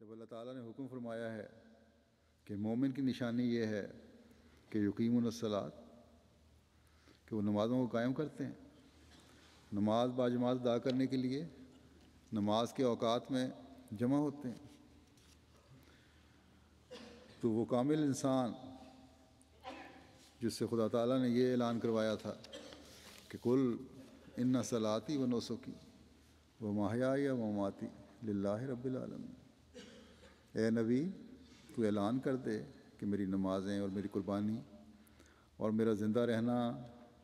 جب اللہ تعالیٰ نے حکم فرمایا ہے کہ مومن کی نشانی یہ ہے کہ یقیمون الصلاۃ، کہ وہ نمازوں کو قائم کرتے ہیں، نماز باجماعت ادا کرنے کے لیے نماز کے اوقات میں جمع ہوتے ہیں، تو وہ کامل انسان جس سے خدا تعالیٰ نے یہ اعلان کروایا تھا کہ کل ان صلاتی و نسکی و محیای و مماتی للہ رب العالمین، اے نبی تو اعلان کر دے کہ میری نمازیں اور میری قربانی اور میرا زندہ رہنا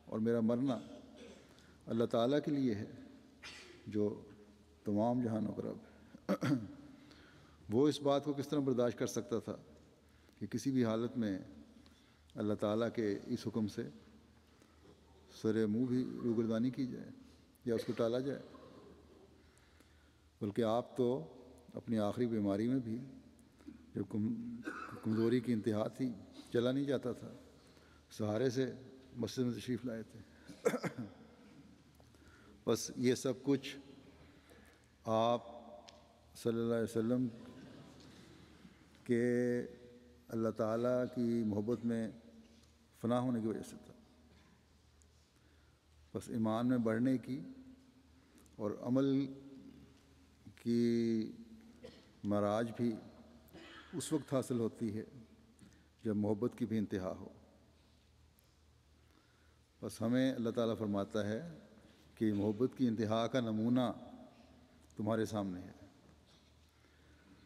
اور میرا مرنا اللہ تعالیٰ کے لیے ہے جو تمام جہانوں کا رب ہے۔ وہ اس بات کو کس طرح برداشت کر سکتا تھا کہ کسی بھی حالت میں اللہ تعالیٰ کے اس حکم سے سر منہ بھی روگردانی کی جائے یا اس کو ٹالا جائے؟ بلکہ آپ تو اپنی آخری بیماری میں بھی جب کمزوری کی انتہا تھی، چلا نہیں جاتا تھا، سہارے سے مسجد میں تشریف لائے تھے۔ بس یہ سب کچھ آپ صلی اللہ علیہ وسلم کے اللہ تعالیٰ کی محبت میں فنا ہونے کی وجہ سے تھا۔ بس ایمان میں بڑھنے کی اور عمل کی معراج بھی اس وقت حاصل ہوتی ہے جب محبت کی بھی انتہا ہو۔ بس ہمیں اللہ تعالیٰ فرماتا ہے کہ محبت کی انتہا کا نمونہ تمہارے سامنے ہے۔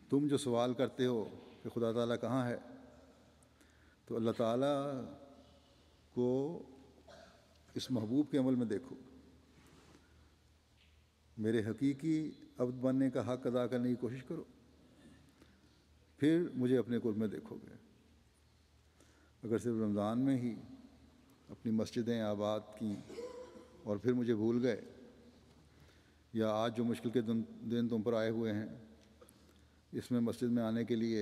تم جو سوال کرتے ہو کہ خدا تعالیٰ کہاں ہے، تو اللہ تعالیٰ کو اس محبوب کے عمل میں دیکھو، میرے حقیقی عبد بننے کا حق ادا کرنے کی کوشش کرو، پھر مجھے اپنے قرب میں دیکھو گے۔ اگر صرف رمضان میں ہی اپنی مسجدیں آباد کیں اور پھر مجھے بھول گئے، یا آج جو مشکل کے دن تم پر آئے ہوئے ہیں اس میں مسجد میں آنے کے لیے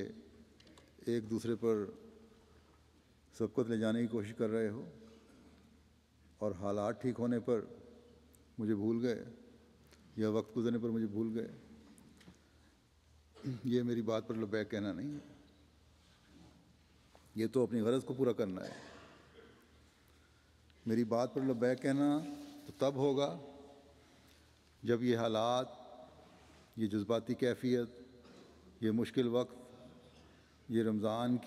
ایک دوسرے پر سبقت لے جانے کی کوشش کر رہے ہو اور حالات ٹھیک ہونے پر مجھے بھول گئے یا وقت گزرنے پر مجھے بھول گئے، یہ میری بات پر لبیک کہنا نہیں ہے، یہ تو اپنی غرض کو پورا کرنا ہے۔ میری بات پر لبیک کہنا تو تب ہوگا جب یہ حالات، یہ جذباتی کیفیت، یہ مشکل وقت، یہ رمضان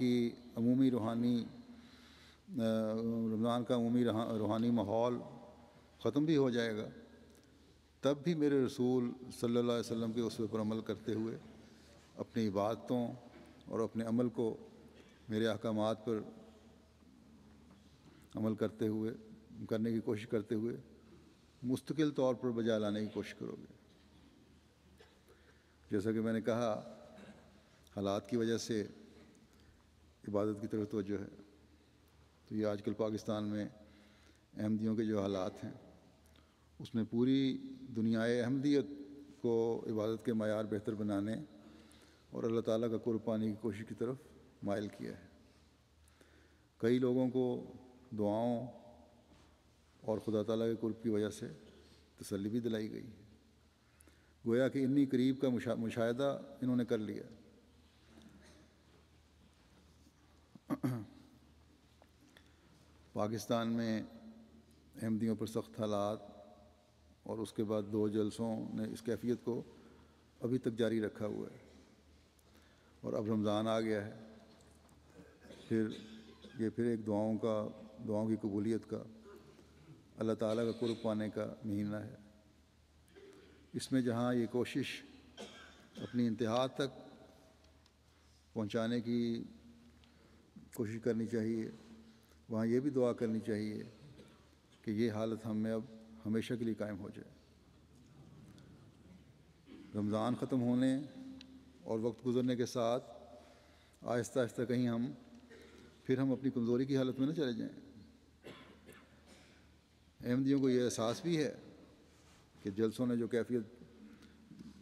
کا عمومی روحانی ماحول ختم بھی ہو جائے گا، تب بھی میرے رسول صلی اللہ علیہ وسلم کے اسوے پر عمل کرتے ہوئے اپنی عبادتوں اور اپنے عمل کو میرے احکامات پر عمل کرنے کی کوشش کرتے ہوئے مستقل طور پر بجا لانے کی کوشش کرو گے۔ جیسا کہ میں نے کہا، حالات کی وجہ سے عبادت کی طرف توجہ ہے، تو یہ آج کل پاکستان میں احمدیوں کے جو حالات ہیں اس میں پوری دنیائے احمدیت کو عبادت کے معیار بہتر بنانے اور اللہ تعالیٰ کا قرب پانے کی کوشش کی طرف مائل کیا ہے۔ کئی لوگوں کو دعاؤں اور خدا تعالیٰ کے قرب کی وجہ سے تسلی بھی دلائی گئی، گویا کہ اتنی قریب کا مشاہدہ انہوں نے کر لیا۔ پاکستان میں احمدیوں پر سخت حالات اور اس کے بعد 2 جلسوں نے اس کیفیت کو ابھی تک جاری رکھا ہوا ہے، اور اب رمضان آ گیا ہے، پھر ایک دعاؤں کی قبولیت کا، اللہ تعالیٰ کا قرب پانے کا مہینہ ہے۔ اس میں جہاں یہ کوشش اپنی انتہا تک پہنچانے کی کوشش کرنی چاہیے، وہاں یہ بھی دعا کرنی چاہیے کہ یہ حالت ہم میں اب ہمیشہ کے لیے قائم ہو جائے۔ رمضان ختم ہونے اور وقت گزرنے کے ساتھ آہستہ آہستہ کہیں ہم اپنی کمزوری کی حالت میں نہ چلے جائیں۔ احمدیوں کو یہ احساس بھی ہے کہ جلسوں نے جو کیفیت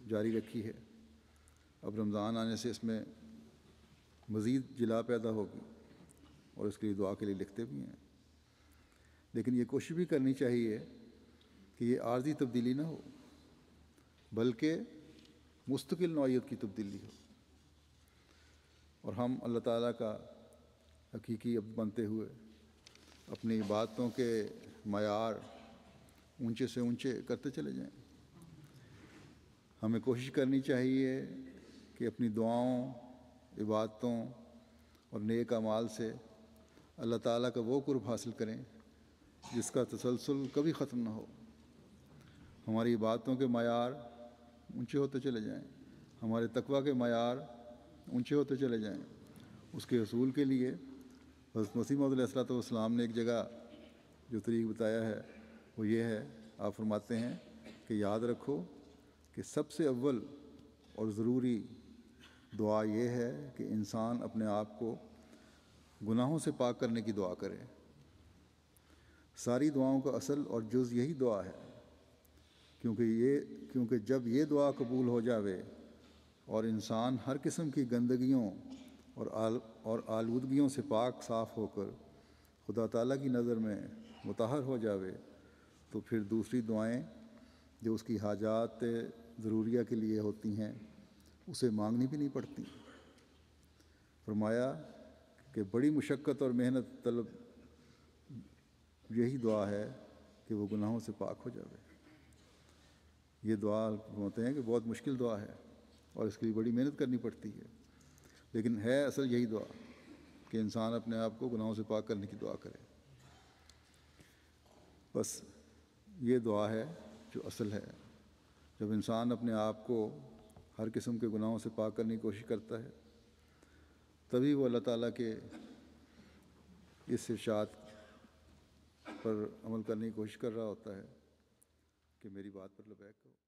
جاری رکھی ہے، اب رمضان آنے سے اس میں مزید جلا پیدا ہوگی، اور اس کے لیے دعا کے لیے لکھتے بھی ہیں، لیکن یہ کوشش بھی کرنی چاہیے کہ یہ عارضی تبدیلی نہ ہو بلکہ مستقل نوعیت کی تبدیلی ہو۔ اور ہم اللہ تعالیٰ کا حقیقی عبد بنتے ہوئے اپنی عبادتوں کے معیار اونچے سے اونچے کرتے چلے جائیں۔ ہمیں کوشش کرنی چاہیے کہ اپنی دعاؤں، عبادتوں اور نیک اعمال سے اللہ تعالیٰ کا وہ قرب حاصل کریں جس کا تسلسل کبھی ختم نہ ہو۔ ہماری عبادتوں کے معیار اونچے ہوتے چلے جائیں، ہمارے تقویٰ کے معیار اونچے ہوتے چلے جائیں۔ اس کے حصول کے لیے حضرت مسیح موعود علیہ الصلوۃ والسلام نے ایک جگہ جو طریق بتایا ہے وہ یہ ہے، آپ فرماتے ہیں کہ یاد رکھو کہ سب سے اول اور ضروری دعا یہ ہے کہ انسان اپنے آپ کو گناہوں سے پاک کرنے کی دعا کرے۔ ساری دعاؤں کا اصل اور جز یہی دعا ہے، کیونکہ جب یہ دعا قبول ہو جاوے اور انسان ہر قسم کی گندگیوں اور آلودگیوں سے پاک صاف ہو کر خدا تعالیٰ کی نظر میں مطہر ہو جاوے، تو پھر دوسری دعائیں جو اس کی حاجات ضروریہ کے لیے ہوتی ہیں اسے مانگنی بھی نہیں پڑتی۔ فرمایا کہ بڑی مشقت اور محنت طلب یہی دعا ہے کہ وہ گناہوں سے پاک ہو جاوے۔ یہ دعا ہوتے ہیں کہ بہت مشکل دعا ہے اور اس کے لیے بڑی محنت کرنی پڑتی ہے، لیکن ہے اصل یہی دعا کہ انسان اپنے آپ کو گناہوں سے پاک کرنے کی دعا کرے۔ بس یہ دعا ہے جو اصل ہے۔ جب انسان اپنے آپ کو ہر قسم کے گناہوں سے پاک کرنے کی کوشش کرتا ہے تبھی وہ اللہ تعالیٰ کے اس ارشاد پر عمل کرنے کی کوشش کر رہا ہوتا ہے کہ میری بات پر لبیک کہو۔